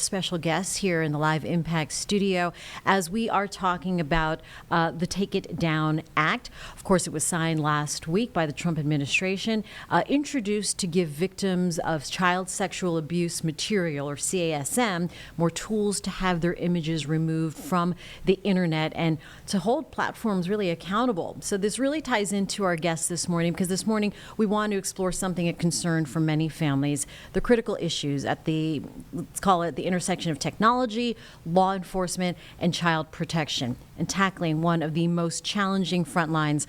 Special guests here in the Live Impact studio as we are talking about the Take It Down Act. Of course, it was signed last week by the Trump administration, introduced to give victims of child sexual abuse material, or CASM, more tools to have their images removed from the internet and to hold platforms really accountable. So this really ties into our guests this morning, because this morning we want to explore something of concern for many families: the critical issues at the, let's call it, the intersection of technology, law enforcement, and child protection, and tackling one of the most challenging front lines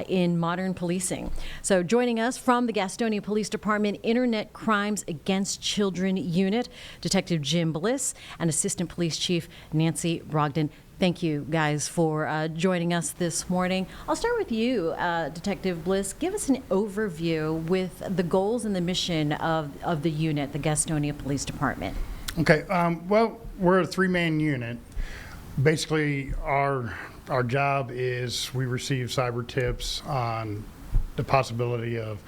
in modern policing. So joining us from the Gastonia Police Department Internet Crimes Against Children Unit, Detective Jim Bliss and Assistant Police Chief Nancy Brogdon. Thank you, guys, for joining us this morning. I'll start with you, Detective Bliss. Give us an overview with the goals and the mission of the unit, the Gastonia Police Department. Okay, well, we're a three-man unit. Basically, our job is we receive cyber tips on the possibility of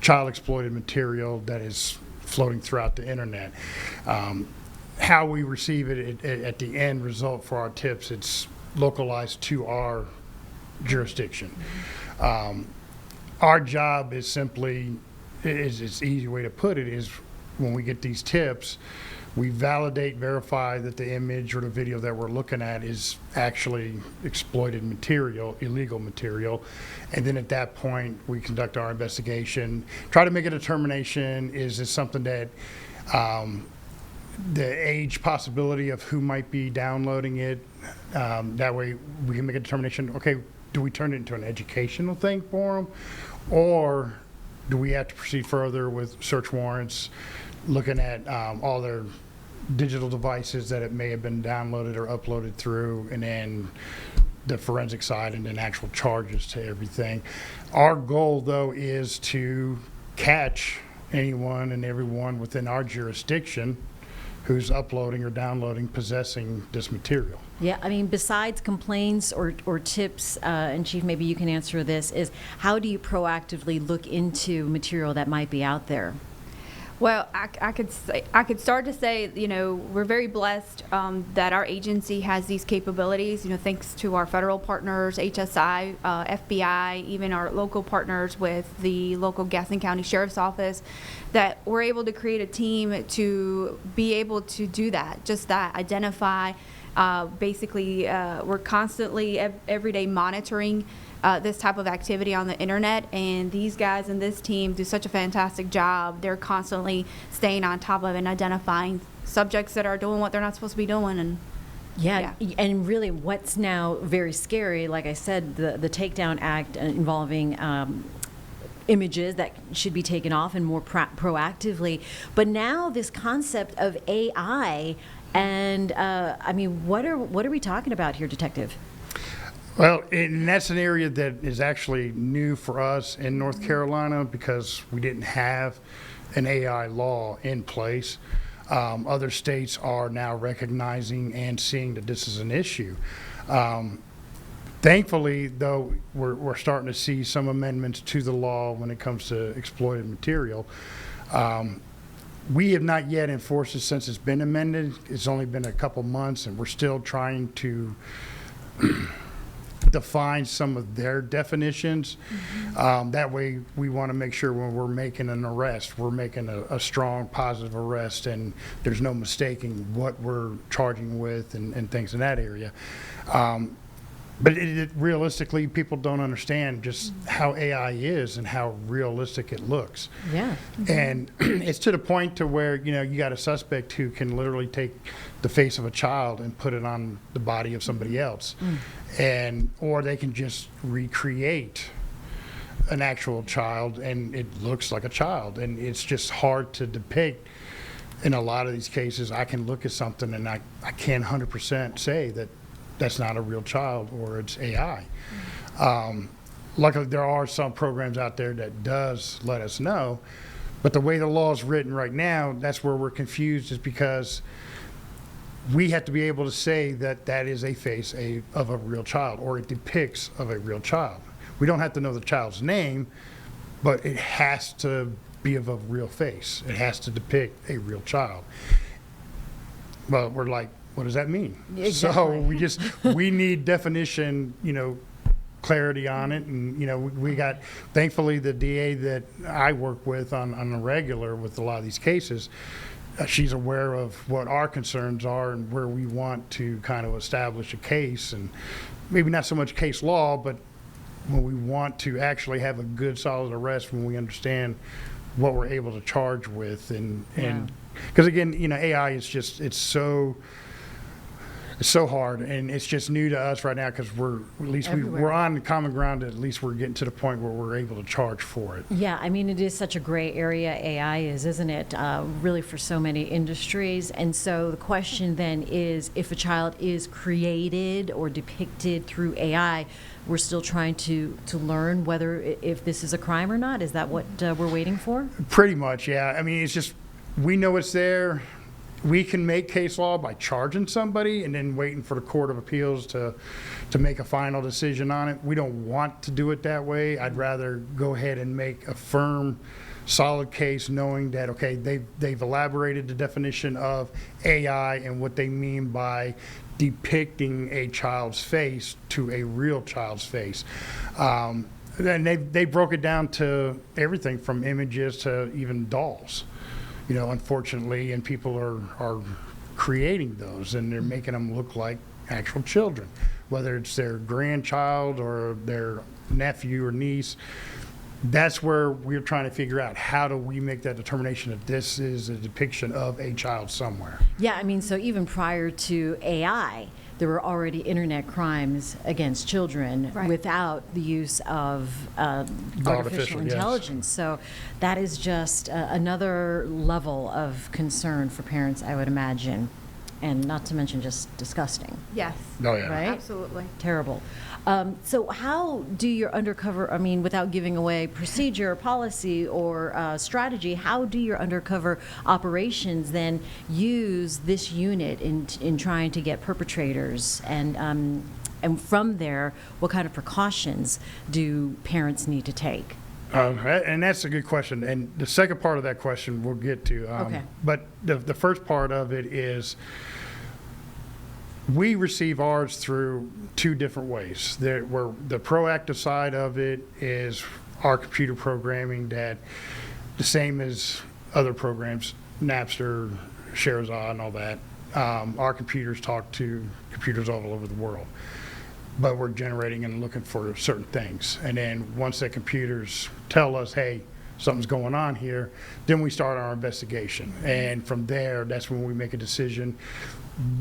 child exploited material that is floating throughout the internet. How we receive it at the end result for our tips, it's localized to our jurisdiction. Our job is simply, it's an easy way to put it, is when we get these tips, we validate, verify that the image or the video that we're looking at is actually exploited material, illegal material. And then at that point, we conduct our investigation, try to make a determination, is this something that the age possibility of who might be downloading it. That way we can make a determination, okay, do we turn it into an educational thing for them? Or do we have to proceed further with search warrants, looking at all their digital devices that it may have been downloaded or uploaded through, and then the forensic side, and then actual charges to everything. Our goal, though, is to catch anyone and everyone within our jurisdiction who's uploading or downloading, possessing this material. Yeah, I mean, besides complaints or tips, and Chief, maybe you can answer this, is how do you proactively look into material that might be out there? Well, I could start to say, you know, we're very blessed that our agency has these capabilities, you know, thanks to our federal partners, HSI, FBI, even our local partners with the local Gaston County Sheriff's Office, that we're able to create a team to be able to do that, just that, identify. Basically, we're constantly every day monitoring this type of activity on the internet, and these guys and this team do such a fantastic job. They're constantly staying on top of and identifying subjects that are doing what they're not supposed to be doing. And yeah, and really what's now very scary, like I said, the Takedown Act involving images that should be taken off and more proactively. But now this concept of AI, and I mean, what are we talking about here, Detective? Well, and that's an area that is actually new for us in North Carolina, because we didn't have an AI law in place. Other states are now recognizing and seeing that this is an issue. Thankfully, though, we're starting to see some amendments to the law when it comes to exploited material. We have not yet enforced it since it's been amended. It's only been a couple months, and we're still trying to define some of their definitions. That way we want to make sure when we're making an arrest, we're making a strong positive arrest, and there's no mistaking what we're charging with and things in that area. But realistically, people don't understand just how AI is and how realistic it looks. Yeah. And it's to the point to where, you know, you got a suspect who can literally take the face of a child and put it on the body of somebody else. Or they can just recreate an actual child, and it looks like a child. And it's just hard to depict. In a lot of these cases, I can look at something and I can't 100% say that that's not a real child or it's AI. Luckily, there are some programs out there that does let us know, but the way the law is written right now, that's where we're confused, is because we have to be able to say that that is a face of a real child, or it depicts of a real child. We don't have to know the child's name, but it has to be of a real face. It has to depict a real child. Well, we're like, what does that mean? Exactly. So we need definition, clarity on it. And, we got, thankfully, the DA that I work with on a regular with a lot of these cases, she's aware of what our concerns are and where we want to kind of establish a case, and maybe not so much case law, but when we want to actually have a good solid arrest, when we understand what we're able to charge with. And because again, AI is just, it's so hard, and it's just new to us right now because we're on common ground. At least we're getting to the point where we're able to charge for it. Yeah, I mean, it is such a gray area, AI is, isn't it? Really for so many industries. And so the question then is, if a child is created or depicted through AI, we're still trying to learn whether if this is a crime or not. Is that what we're waiting for? Pretty much, yeah. I mean, it's just, we know it's there. We can make case law by charging somebody and then waiting for the Court of Appeals to make a final decision on it. We don't want to do it that way. I'd rather go ahead and make a firm, solid case, knowing that, okay, they've elaborated the definition of AI and what they mean by depicting a child's face to a real child's face. And they broke it down to everything from images to even dolls. Unfortunately, and people are creating those, and they're making them look like actual children, whether it's their grandchild or their nephew or niece. That's where we're trying to figure out, how do we make that determination that this is a depiction of a child somewhere? Yeah, I mean, so even prior to AI, there were already internet crimes against children without the use of artificial intelligence. Yes. So that is just another level of concern for parents, I would imagine, and not to mention just disgusting. Yes. Oh, yeah. Right? Absolutely. Terrible. So how do your undercover, I mean, without giving away procedure, policy, or strategy, how do your undercover operations then use this unit in trying to get perpetrators? And from there, what kind of precautions do parents need to take? And that's a good question. And the second part of that question we'll get to. Okay. But the first part of it is, we receive ours through two different ways. The proactive side of it is our computer programming, that the same as other programs, Napster, Sherazade, and all that. Our computers talk to computers all over the world, but we're generating and looking for certain things. And then once the computers tell us, hey, something's going on here, then we start our investigation. And from there, that's when we make a decision.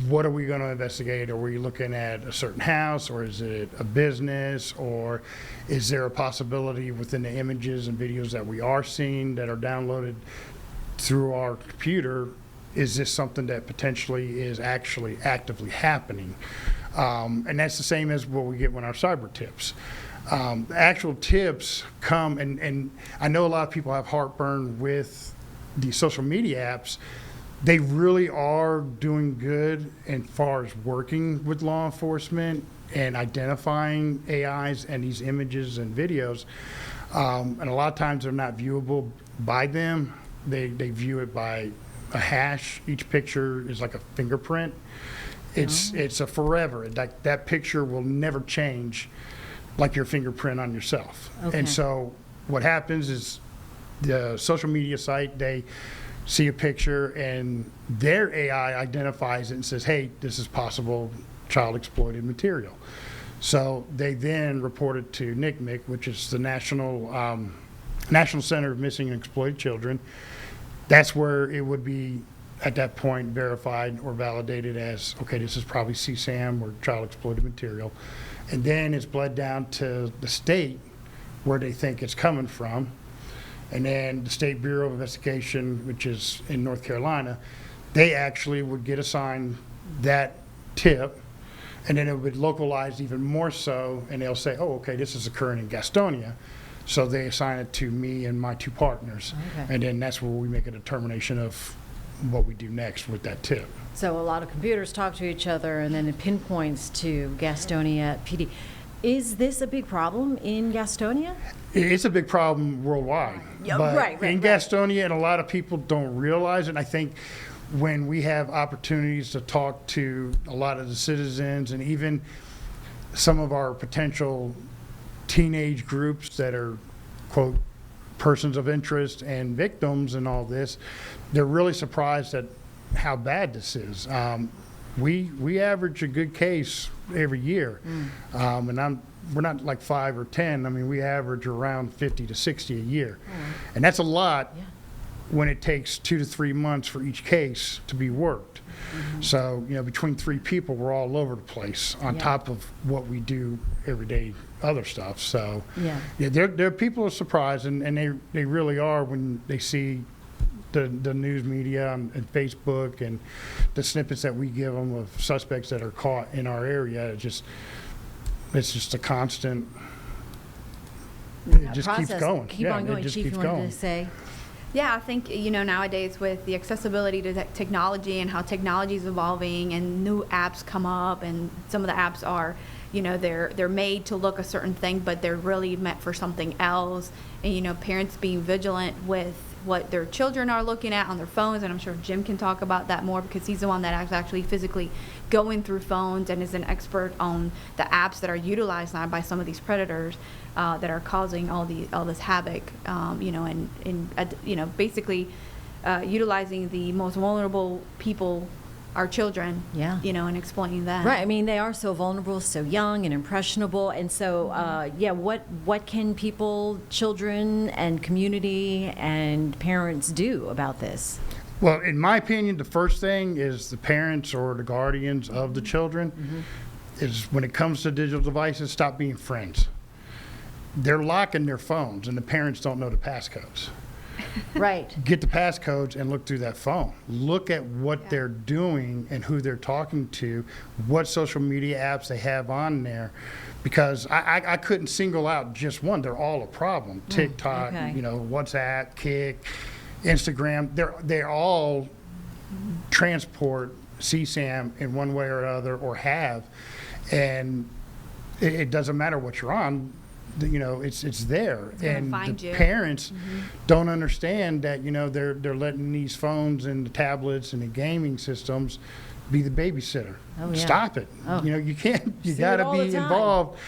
What are we going to investigate? Are we looking at a certain house, or is it a business, or is there a possibility within the images and videos that we are seeing that are downloaded through our computer, is this something that potentially is actually actively happening? And that's the same as what we get when our cyber tips. The actual tips come, and I know a lot of people have heartburn with the social media apps. They really are doing good as far as working with law enforcement and identifying AIs and these images and videos. And a lot of times they're not viewable by them. They view it by a hash. Each picture is like a fingerprint. It's a forever. That picture will never change like your fingerprint on yourself. Okay. And so what happens is, the social media site, they see a picture and their AI identifies it and says, hey, this is possible child exploited material. So they then report it to NCMEC, which is the National Center of Missing and Exploited Children. That's where it would be at that point verified or validated as, okay, this is probably CSAM or child exploited material. And then it's bled down to the state where they think it's coming from. And then the State Bureau of Investigation, which is in North Carolina, they actually would get assigned that tip, and then it would be localized even more so, and they'll say, oh, okay, this is occurring in Gastonia. So they assign it to me and my two partners. Okay. And then that's where we make a determination of what we do next with that tip. So a lot of computers talk to each other, and then it pinpoints to Gastonia PD. Is this a big problem in Gastonia? It's a big problem worldwide. Yeah, but right, in Gastonia, and a lot of people don't realize it, and I think when we have opportunities to talk to a lot of the citizens and even some of our potential teenage groups that are, quote, persons of interest and victims and all this, they're really surprised at how bad this is. We average a good case every year, and we're not like 5 or 10. I mean, we average around 50 to 60 a year, and that's a lot when it takes 2 to 3 months for each case to be worked. So, between 3 people, we're all over the place on top of what we do every day, other stuff. So, there people are surprised, and they really are when they see the news media and Facebook and the snippets that we give them of suspects that are caught in our area. It's just a constant. It just process. keeps going. Keep on going. It just Chief, keeps you wanted going. to say? Yeah, I think, nowadays with the accessibility to technology and how technology is evolving and new apps come up, and some of the apps are, they're made to look a certain thing, but they're really meant for something else. And, parents being vigilant with what their children are looking at on their phones, and I'm sure Jim can talk about that more because he's the one that is actually physically going through phones and is an expert on the apps that are utilized now by some of these predators that are causing all this havoc, and basically utilizing the most vulnerable people, our children, and exploiting that. Right. I mean, they are so vulnerable, so young and impressionable. And so, what can people, children and community and parents do about this? Well, in my opinion, the first thing is the parents or the guardians of the children is, when it comes to digital devices, stop being friends. They're locking their phones, and the parents don't know the passcodes. Right. Get the passcodes and look through that phone. Look at what they're doing and who they're talking to, what social media apps they have on there, because I couldn't single out just one. They're all a problem. TikTok, WhatsApp, Kick, Instagram. They all transport CSAM in one way or another, or have, and it doesn't matter what you're on. It's there, and the parents don't understand that they're letting these phones and the tablets and the gaming systems be the babysitter. Stop it. You can't. You got to be involved.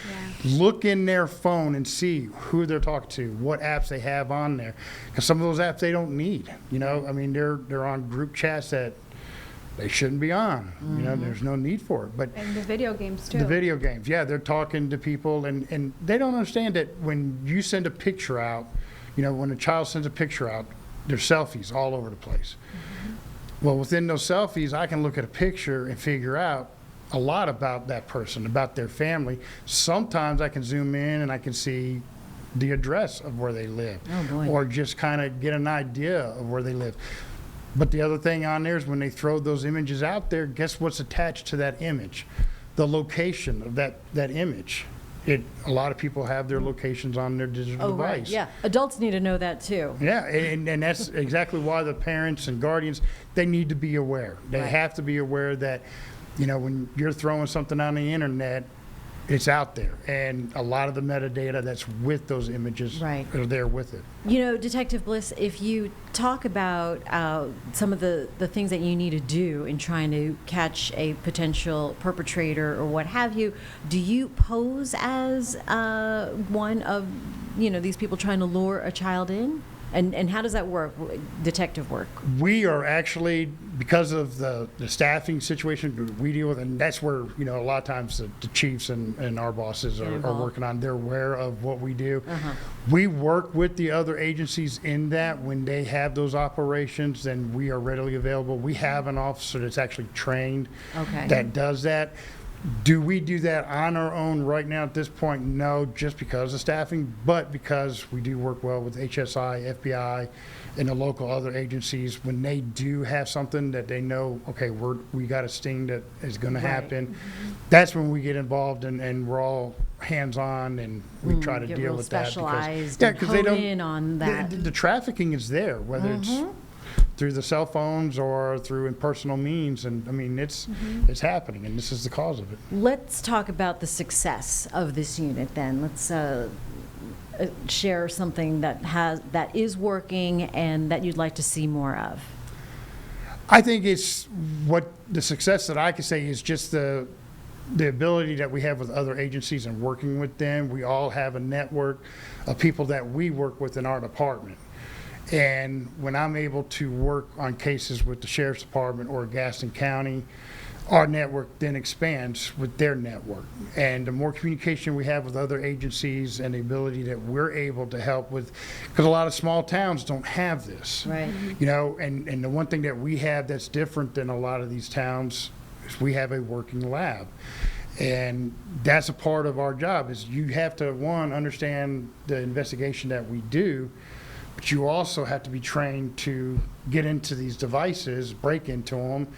Look in their phone and see who they're talking to, what apps they have on there, because some of those apps they don't need. I mean, they're on group chats that they shouldn't be on. There's no need for it. And the video games too. The video games, they're talking to people, and they don't understand that when you send a picture out, when a child sends a picture out, there's selfies all over the place. Well, within those selfies, I can look at a picture and figure out a lot about that person, about their family. Sometimes I can zoom in and I can see the address of where they live, or just kind of get an idea of where they live. But the other thing on there is, when they throw those images out there, guess what's attached to that image? The location of that image. A lot of people have their locations on their digital device. Right. Yeah, adults need to know that too. Yeah, and that's exactly why the parents and guardians, they need to be aware. They have to be aware that, when you're throwing something on the internet, it's out there, and a lot of the metadata that's with those images are there with it. Detective Bliss, if you talk about some of the things that you need to do in trying to catch a potential perpetrator or what have you, do you pose as one of these people trying to lure a child in? And how does that work, detective work? We are actually, because of the staffing situation we deal with, and that's where, a lot of times the chiefs and our bosses are working on, they're aware of what we do. We work with the other agencies in that. When they have those operations, then we are readily available. We have an officer that's actually trained that does that. Do we do that on our own right now at this point? No, just because of staffing, but because we do work well with HSI, FBI, and the local other agencies. When they do have something that they know, okay, we got a sting that is going to happen, that's when we get involved, and we're all hands-on, and we try to deal with that. Specialized, because they don't in on that. The trafficking is there, whether it's through the cell phones or through impersonal means, and I mean it's happening, and this is the cause of it. Let's talk about the success of this unit then. Let's share something that is working and that you'd like to see more of. I think it's what the success that I can say is just the ability that we have with other agencies and working with them. We all have a network of people that we work with in our department. And when I'm able to work on cases with the Sheriff's Department or Gaston County, our network then expands with their network. And the more communication we have with other agencies and the ability that we're able to help with, because a lot of small towns don't have this. Right. You know, and the one thing that we have that's different than a lot of these towns is we have a working lab. And that's a part of our job is you have to, one, understand the investigation that we do, but you also have to be trained to get into these devices, break into them,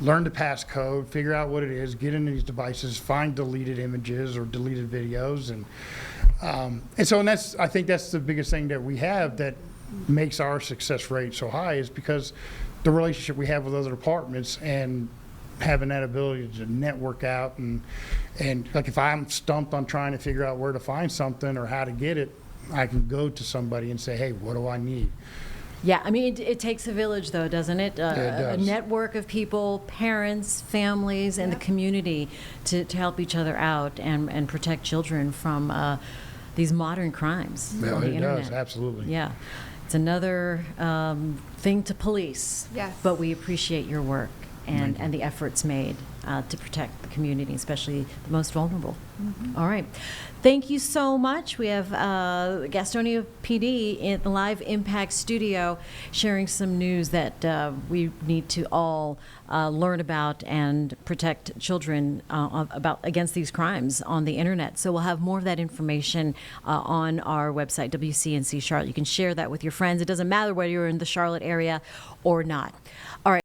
learn the passcode, figure out what it is, get into these devices, find deleted images or deleted videos. And that's, I think that's the biggest thing that we have that makes our success rate so high is because the relationship we have with other departments and having that ability to network out and like if I'm stumped on trying to figure out where to find something or how to get it, I can go to somebody and say, hey, what do I need? Yeah, I mean, it takes a village, though, doesn't it? Yeah, it A does. network of people, parents, families, and the community to help each other out and protect children from these modern crimes Yeah, on the it internet. does, absolutely. Yeah, it's another thing to police. Yes. But we appreciate your work and the efforts made to protect the community, especially the most vulnerable. All right. Thank you so much. We have Gastonia PD in the Live Impact Studio sharing some news that we need to all learn about and protect children against these crimes on the internet. So we'll have more of that information on our website, WCNC Charlotte. You can share that with your friends. It doesn't matter whether you're in the Charlotte area or not. All right.